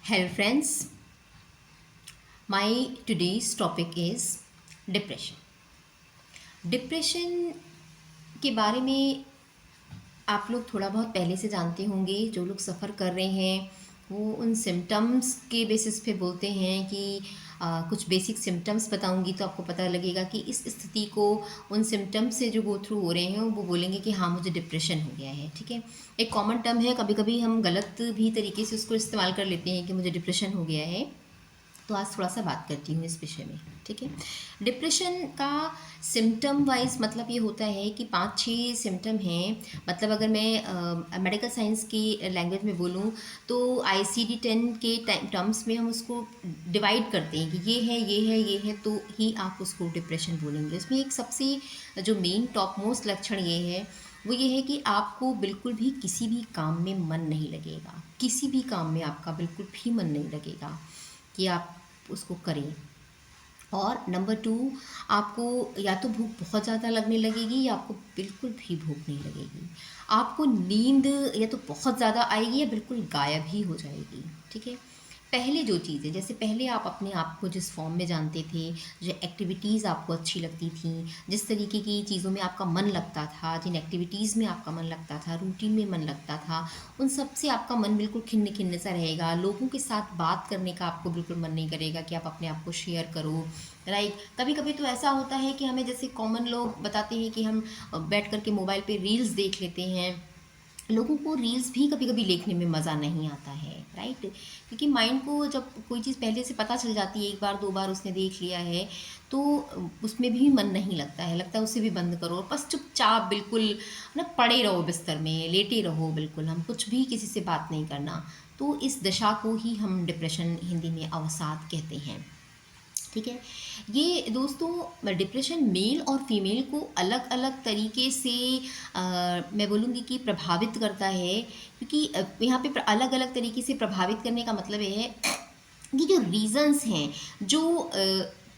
Hello friends, my today's topic is depression. Depression के बारे में आप लोग थोड़ा बहुत पहले से जानते होंगे। जो लोग सफ़र कर रहे हैं वो उन सिम्टम्स के बेसिस पे बोलते हैं कि कुछ बेसिक सिम्टम्स बताऊंगी तो आपको पता लगेगा कि इस स्थिति को उन सिम्टम्स से जो गो थ्रू हो रहे हैं वो बोलेंगे कि हाँ मुझे डिप्रेशन हो गया है। ठीक है, एक कॉमन टर्म है, कभी कभी हम गलत भी तरीके से उसको इस्तेमाल कर लेते हैं कि मुझे डिप्रेशन हो गया है। तो आज थोड़ा सा बात करती हूँ इस विषय में। ठीक है, डिप्रेशन का सिम्टम वाइज मतलब ये होता है कि 5-6 सिम्टम हैं। मतलब अगर मैं मेडिकल साइंस की लैंग्वेज में बोलूँ तो ICD-10 के टर्म्स में हम उसको डिवाइड करते हैं कि ये है ये है ये है, तो ही आप उसको डिप्रेशन बोलेंगे। इसमें एक सबसे जो मेन टॉप मोस्ट लक्षण ये है, वो ये है कि आपको बिल्कुल भी किसी भी काम में मन नहीं लगेगा। किसी भी काम में आपका बिल्कुल भी मन नहीं लगेगा कि आप उसको करें। और नंबर 2, आपको या तो भूख बहुत ज़्यादा लगने लगेगी या आपको बिल्कुल भी भूख नहीं लगेगी। आपको नींद या तो बहुत ज़्यादा आएगी या बिल्कुल गायब ही हो जाएगी। ठीक है, पहले जो चीज़ें, जैसे पहले आप अपने आप को जिस फॉर्म में जानते थे, जो एक्टिविटीज़ आपको अच्छी लगती थी, जिस तरीके की चीज़ों में आपका मन लगता था, जिन एक्टिविटीज़ में आपका मन लगता था, रूटीन में मन लगता था, उन सब से आपका मन बिल्कुल खिन्न खिन्न सा रहेगा। लोगों के साथ बात करने का आपको बिल्कुल मन नहीं करेगा कि आप अपने आप को शेयर करो। राइट, कभी कभी तो ऐसा होता है कि हमें, जैसे कॉमन लोग बताते हैं कि हम बैठ कर के मोबाइल पे रील्स देख लेते हैं। लोगों को रील्स भी कभी कभी देखने में मज़ा नहीं आता है। राइट, क्योंकि माइंड को जब कोई चीज़ पहले से पता चल जाती है, एक बार दो बार उसने देख लिया है, तो उसमें भी मन नहीं लगता है। लगता है उसे भी बंद करो और बस चुपचाप बिल्कुल ना पड़े रहो, बिस्तर में लेटे रहो, बिल्कुल हम कुछ भी किसी से बात नहीं करना। तो इस दशा को ही हम डिप्रेशन हिंदी में अवसाद कहते हैं। ठीक है, ये दोस्तों डिप्रेशन मेल और फीमेल को अलग अलग तरीके से मैं बोलूँगी कि प्रभावित करता है। क्योंकि यहाँ पे अलग अलग तरीके से प्रभावित करने का मतलब ये है कि जो रीजंस हैं, जो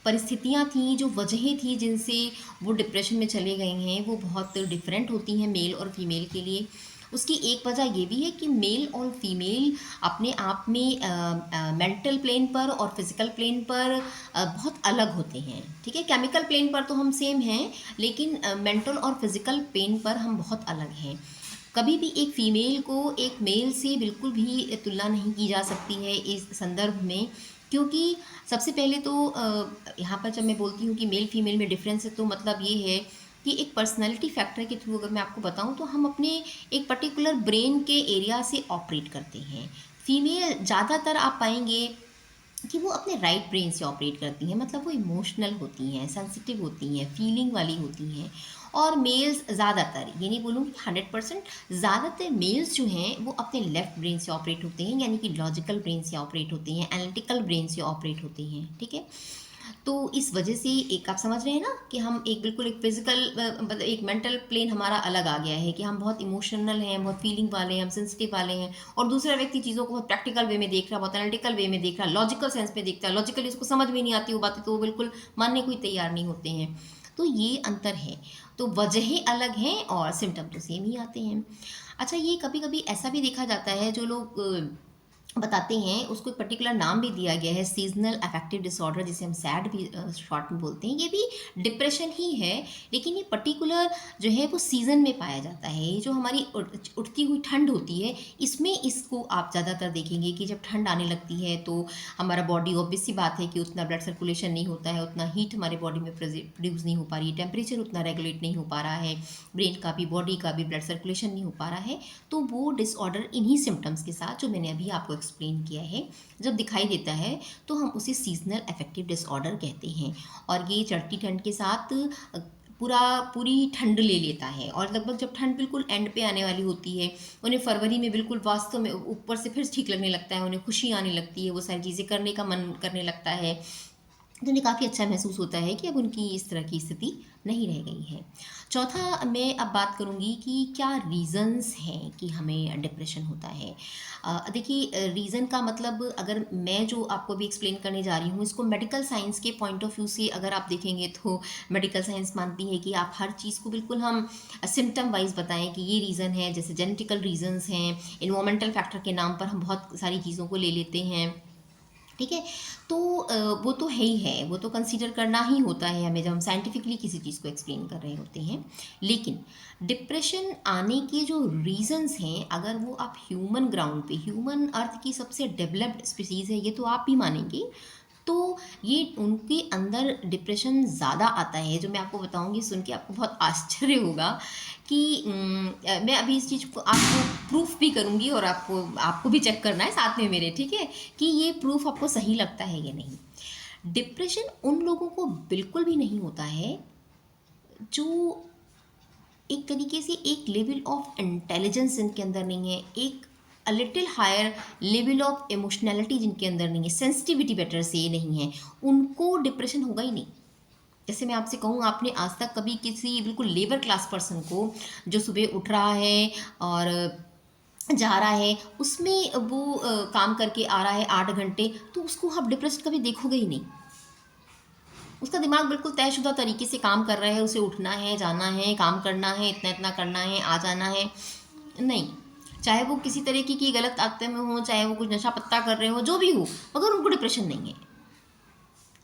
परिस्थितियाँ थी, जो वजहें थी जिनसे वो डिप्रेशन में चले गए हैं, वो बहुत डिफरेंट होती हैं मेल और फीमेल के लिए। उसकी एक वजह ये भी है कि मेल और फीमेल अपने आप में मेंटल प्लेन पर और फिजिकल प्लेन पर बहुत अलग होते हैं। ठीक है, केमिकल प्लेन पर तो हम सेम हैं, लेकिन मेंटल और फिजिकल प्लेन पर हम बहुत अलग हैं। कभी भी एक फीमेल को एक मेल से बिल्कुल भी तुलना नहीं की जा सकती है इस संदर्भ में। क्योंकि सबसे पहले तो यहाँ पर जब मैं बोलती हूँ कि मेल फीमेल में डिफरेंस है, तो मतलब ये है कि एक पर्सनैलिटी फैक्टर के थ्रू अगर मैं आपको बताऊँ तो हम अपने एक पर्टिकुलर ब्रेन के एरिया से ऑपरेट करते हैं। फीमेल ज़्यादातर आप पाएंगे कि वो अपने राइट ब्रेन से ऑपरेट करती हैं। मतलब वो इमोशनल होती हैं, सेंसिटिव होती हैं, फीलिंग वाली होती हैं। और मेल्स ज़्यादातर, ये नहीं बोलूँगी 100%, ज़्यादातर मेल्स जो हैं वो अपने लेफ्ट ब्रेन से ऑपरेट होते हैं, यानी कि लॉजिकल ब्रेन से ऑपरेट होते हैं, एनालिटिकल ब्रेन से ऑपरेट होते हैं। ठीक है, तो इस वजह से एक आप समझ रहे हैं ना कि हम एक बिल्कुल एक फिजिकल मतलब एक मेंटल प्लेन हमारा अलग आ गया है कि हम बहुत इमोशनल हैं, बहुत फीलिंग वाले हैं, हम सेंसिटिव वाले हैं। और दूसरा व्यक्ति चीज़ों को बहुत प्रैक्टिकल वे में देख रहा है, बहुत एनालिटिकल वे में देख रहा है, लॉजिकल सेंस में देखता है। लॉजिकली उसको समझ में नहीं आती वो बातें, तो वो बिल्कुल मानने को ही तैयार नहीं होते हैं। तो ये अंतर है। तो वजहें अलग हैं और सिम्टम तो सेम ही आते हैं। अच्छा, ये कभी कभी ऐसा भी देखा जाता है, जो लोग बताते हैं उसको एक पर्टिकुलर नाम भी दिया गया है, सीजनल अफेक्टिव डिसऑर्डर, जिसे हम सैड भी शॉर्ट में बोलते हैं। ये भी डिप्रेशन ही है, लेकिन ये पर्टिकुलर जो है वो सीज़न में पाया जाता है। ये जो हमारी उठती हुई ठंड होती है, इसमें इसको आप ज़्यादातर देखेंगे कि जब ठंड आने लगती है तो हमारा बॉडी, ऑब्वियस सी बात है कि उतना ब्लड सर्कुलेशन नहीं होता है, उतना हीट हमारे बॉडी में प्रोड्यूस नहीं हो पा रही है, टेम्परेचर उतना रेगुलेट नहीं हो पा रहा है, ब्रेन का भी बॉडी का भी ब्लड सर्कुलेशन नहीं हो पा रहा है। तो वो डिसऑर्डर इन्हीं सिम्टम्स के साथ, जो मैंने अभी आपको एक्सप्लेन किया है, जब दिखाई देता है तो हम उसे सीजनल अफेक्टिव डिसऑर्डर कहते हैं। और ये चढ़ती ठंड के साथ पूरी ठंड ले लेता है, और लगभग जब ठंड बिल्कुल एंड पे आने वाली होती है, उन्हें फरवरी में बिल्कुल वास्तव में ऊपर से फिर ठीक लगने लगता है, उन्हें खुशी आने लगती है, वो सारी चीज़ें करने का मन करने लगता है। तो उन्हें काफ़ी अच्छा महसूस होता है कि अब उनकी इस तरह की स्थिति नहीं रह गई है। चौथा मैं अब बात करूँगी कि क्या रीज़न्स हैं कि हमें डिप्रेशन होता है। देखिए रीज़न का मतलब अगर मैं जो आपको अभी एक्सप्लेन करने जा रही हूँ इसको मेडिकल साइंस के पॉइंट ऑफ व्यू से अगर आप देखेंगे तो मेडिकल साइंस मानती है कि आप हर चीज़ को बिल्कुल हम सिम्टम वाइज़ बताएँ कि ये रीज़न है, जैसे जेनेटिकल रीज़न्स हैं, एनवायरमेंटल फैक्टर के नाम पर हम बहुत सारी चीज़ों को ले लेते हैं। ठीक है? तो वो तो है ही है, वो तो कंसीडर करना ही होता है हमें जब हम साइंटिफिकली किसी चीज़ को एक्सप्लेन कर रहे होते हैं। लेकिन डिप्रेशन आने के जो रीज़न्स हैं, अगर वो आप ह्यूमन ग्राउंड पे, ह्यूमन अर्थ की सबसे डेवलप्ड स्पीशीज़ है, ये तो आप भी मानेंगे। तो ये उनके अंदर डिप्रेशन ज़्यादा आता है, जो मैं आपको बताऊँगी सुन के आपको बहुत आश्चर्य होगा कि मैं अभी इस चीज़ को आपको प्रूफ़ भी करूँगी और आपको आपको भी चेक करना है साथ में मेरे, ठीक है? कि ये प्रूफ़ आपको सही लगता है या नहीं। डिप्रेशन उन लोगों को बिल्कुल भी नहीं होता है, जो एक तरीके से एक लेवल ऑफ इंटेलिजेंस जिनके अंदर नहीं है, एक a little higher level of emotionality जिनके अंदर नहीं है, सेंसिटिविटी बेटर से नहीं है, उनको डिप्रेशन होगा ही नहीं। जैसे मैं आपसे कहूँ, आपने आज तक कभी किसी बिल्कुल लेबर क्लास पर्सन को जो सुबह उठ रहा है और जा रहा है, उसमें वो काम करके आ रहा है 8 घंटे, तो उसको आप डिप्रेस्ड कभी देखोगे ही नहीं। उसका दिमाग बिल्कुल तयशुदा तरीके से काम कर रहा है, उसे उठना है, जाना है, काम करना है, इतना-इतना करना है, आ जाना है। नहीं, चाहे वो किसी तरीके की गलत आदतें में हों, चाहे वो कुछ नशा पत्ता कर रहे हों, जो भी हो, मगर उनको डिप्रेशन नहीं है।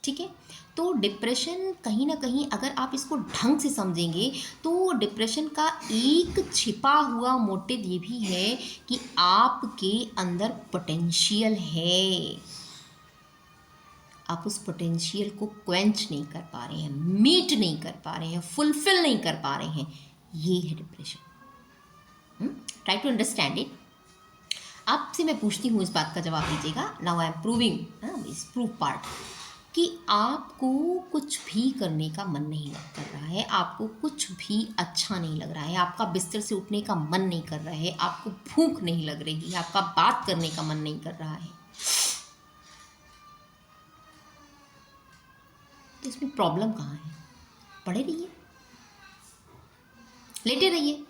ठीक है? तो डिप्रेशन कहीं न कहीं अगर आप इसको ढंग से समझेंगे, तो डिप्रेशन का एक छिपा हुआ मोटिव ये भी है कि आपके अंदर पोटेंशियल है। आप उस पोटेंशियल को क्वेंच नहीं कर पा रहे हैं, मीट नहीं कर पा रहे हैं, फुलफिल नहीं कर पा रहे हैं। ये है depression. Try to understand it. आपसे मैं पूछती हूँ, इस बात का जवाब दीजिएगा। नाउ आई एम प्रूविंग इस प्रूफ पार्ट कि आपको कुछ भी करने का मन नहीं लग कर रहा है, आपको कुछ भी अच्छा नहीं लग रहा है, आपका बिस्तर से उठने का मन नहीं कर रहा है, आपको भूख नहीं लग रही है, आपका बात करने का मन नहीं कर रहा है, तो इसमें प्रॉब्लम कहाँ है? पड़े रहिए, लेटे रहिए,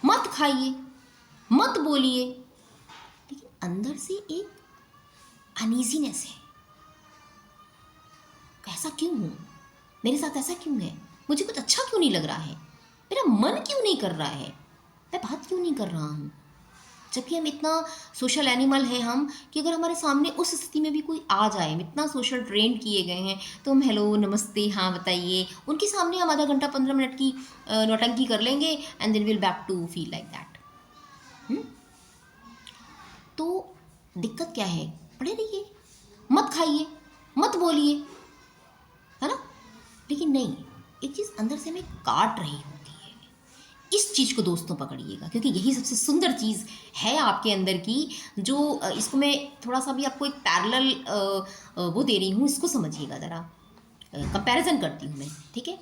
मत खाइए, मत बोलिए, लेकिन अंदर से एक अनईजीनेस है। ऐसा क्यों हूँ? मेरे साथ ऐसा क्यों है? मुझे कुछ अच्छा क्यों नहीं लग रहा है? मेरा मन क्यों नहीं कर रहा है? मैं बात क्यों नहीं कर रहा हूँ? जबकि हम इतना सोशल एनिमल हैं हम, कि अगर हमारे सामने उस स्थिति में भी कोई आ जाए, हम इतना सोशल ट्रेंड किए गए हैं, तो हम हेलो, नमस्ते, हाँ बताइए, उनके सामने हम आधा घंटा 15 मिनट की नौटंकी कर लेंगे and then will back to feel like that. तो दिक्कत क्या है? पड़े रहिए, मत खाइए, मत बोलिए, है ना? लेकिन नहीं, एक चीज़ अंदर से हमें काट रही होती है। इस चीज़ को दोस्तों पकड़िएगा, क्योंकि यही सबसे सुंदर चीज़ है आपके अंदर की, जो इसको मैं थोड़ा सा भी आपको एक पैरेलल वो दे रही हूँ, इसको समझिएगा ज़रा। कंपैरिजन करती हूँ मैं, ठीक है?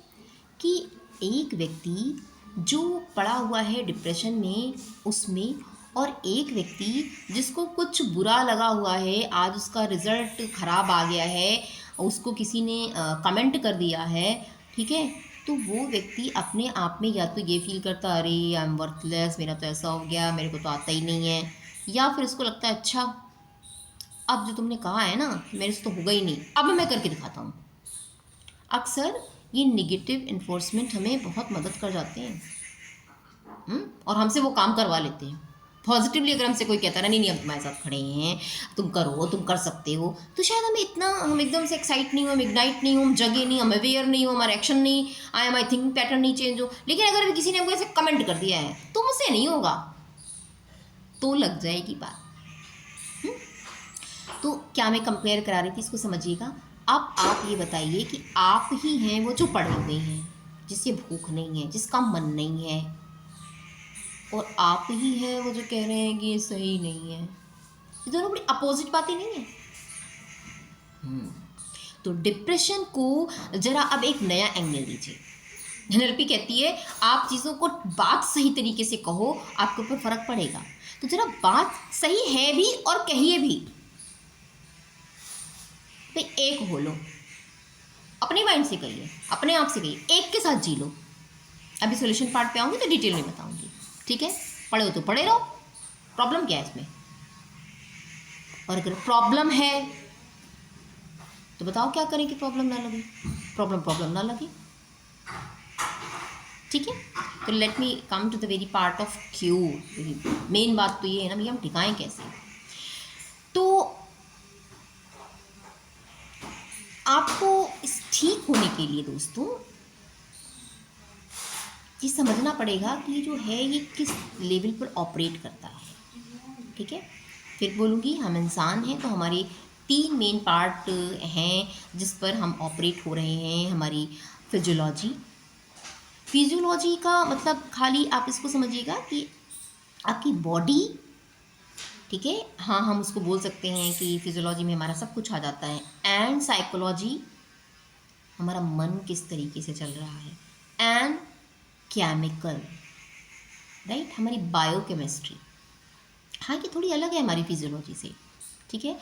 कि एक व्यक्ति जो पड़ा हुआ है डिप्रेशन में, उसमें, और एक व्यक्ति जिसको कुछ बुरा लगा हुआ है, आज उसका रिजल्ट खराब आ गया है, उसको किसी ने कमेंट कर दिया है, ठीक है? तो वो व्यक्ति अपने आप में या तो ये फील करता, अरे आई एम वर्थलेस, मेरा तो ऐसा हो गया, मेरे को तो आता ही नहीं है, या फिर उसको लगता है अच्छा, अब जो तुमने कहा है ना, मेरे से तो होगा ही नहीं, अब मैं करके दिखाता हूँ। अक्सर ये निगेटिव इन्फोर्समेंट हमें बहुत मदद कर जाते हैं। और हमसे वो काम करवा लेते हैं। पॉजिटिवली अगर हमसे कोई कहता है नहीं नहीं हम तुम्हारे साथ खड़े हैं, तुम करो, तुम कर सकते हो, तो शायद हमें इतना, हम एकदम से एक्साइट नहीं हो, हम इग्नाइट नहीं हो, हम जगे नहीं, हम अवेयर नहीं हो, हमारा एक्शन नहीं, आई थिंकिंग पैटर्न नहीं चेंज हो। लेकिन अगर किसी ने हमको ऐसे कमेंट कर दिया है, तो मुझसे नहीं होगा, तो लग जाएगी बात। तो क्या मैं कंपेयर करा रही थी, इसको समझिएगा। अब आप ये बताइए कि आप ही हैं वो जो पड़े हुए हैं, जिसे भूख नहीं है, जिसका मन नहीं है, और आप ही हैं वो जो कह रहे हैं कि ये सही नहीं है। ये दोनों बड़ी अपोजिट बातें नहीं है। तो डिप्रेशन को जरा अब एक नया एंगल दीजिए। एनएलपी कहती है आप चीज़ों को बात सही तरीके से कहो, आपके ऊपर फर्क पड़ेगा। तो जरा बात सही है भी और कहिए भी। भाई एक बोलो, अपने माइंड से कहिए, अपने आप से कहिए, एक के साथ जी लो। अभी सॉल्यूशन पार्ट पे आऊँगी तो डिटेल में बताऊँगी, ठीक है। पढ़े हो तो पढ़े रहो, प्रॉब्लम क्या है इसमें। और अगर प्रॉब्लम है तो बताओ क्या करें कि प्रॉब्लम ना लगे, प्रॉब्लम ना लगे, ठीक है। तो let me come to the very part of cure. Main बात तो ये है ना भैया, हम टिकाएं कैसे। तो आपको इस ठीक होने के लिए दोस्तों ये समझना पड़ेगा कि जो है ये किस लेवल पर ऑपरेट करता है, ठीक है। फिर बोलूँगी, हम इंसान हैं तो हमारे 3 मेन पार्ट हैं जिस पर हम ऑपरेट हो रहे हैं। हमारी फिजियोलॉजी, फिजियोलॉजी का मतलब खाली आप इसको समझिएगा कि आपकी बॉडी, ठीक है। हाँ, हम उसको बोल सकते हैं कि फिजियोलॉजी में हमारा सब कुछ आ जाता है। एंड साइकोलॉजी, हमारा मन किस तरीके से चल रहा है। एंड केमिकल, राइट, हमारी बायोकेमिस्ट्री। हाँ, ये थोड़ी अलग है हमारी फिजियोलॉजी से, ठीक है।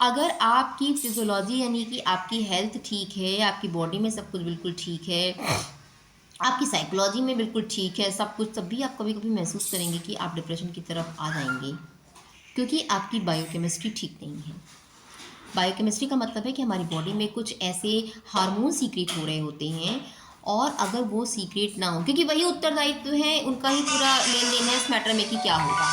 अगर आपकी फिजियोलॉजी यानी कि आपकी हेल्थ ठीक है, आपकी बॉडी में सब कुछ बिल्कुल ठीक है, आपकी साइकोलॉजी में बिल्कुल ठीक है सब कुछ, तब भी आप कभी कभी महसूस करेंगे कि आप डिप्रेशन की तरफ आ जाएंगे, क्योंकि आपकी बायोकेमिस्ट्री ठीक नहीं है। बायोकेमिस्ट्री का मतलब है कि हमारी बॉडी में कुछ ऐसे हार्मोन सीक्रेट हो रहे होते हैं, और अगर वो सीक्रेट ना हो, क्योंकि वही उत्तरदायित्व है, उनका ही पूरा लेन देन है इस मैटर में कि क्या होगा,